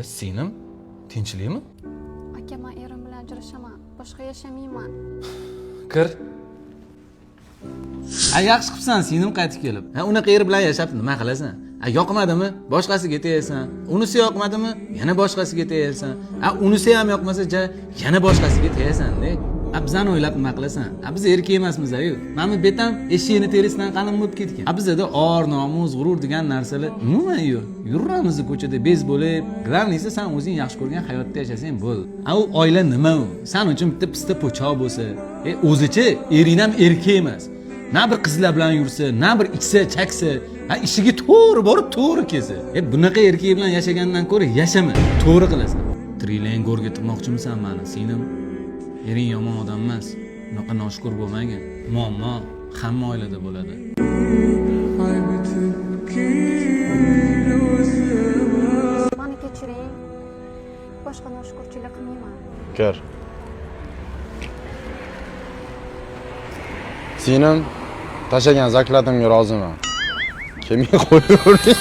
Singlim, tinchlikmi? Aka, men erim bilan ajrashaman. Boshqa yashamayman. Kir. Yaxshi qilibsan, singlim qaytib kelib. Unaqa eri bilan yashab nima qilasan? Yoqmadimi? Boshqasiga tegasan. Unisi yoqmadimi? Yana boshqasiga tegasan. Unisi ham yoqmasa, yana boshqasiga tegasan-da. Bizani o'ylab nima qilasan? Biz erkak emasmiz-ku. Mana betam eshikni terisidan qalin bo'lib ketgan. Bizda or, nomus, g'urur degan narsalar umuman yo'q. Yuramiz ko'chada bez bo'lib, glavnisi sen o'zing yaxshi ko'rgan hayotda yashasang bo'l. U oila nima u? Sen uchun bitta pista po'choq bo'lsa, o'zichi ering ham erkak emas. Na bir qizlar bilan yursa, na bir ichsa, chaksa, ishiga to'g'ri borib, to'g'ri kelsa. Bunaqa erkak bilan yashagandan ko'ra yashama, to'g'ri qilasan. Trillion go'rga tiqmoqchimisan meni, singlim? Ering yomon odam emas. Unaqa noshkur bo'lmagin. Muammo hamma oilada bo'ladi. Meni kechiring. Boshqa noshukurchilik qilmayman. Kir. Singlim, tashagan zakladimga roziman. Kelmay qo'yavering.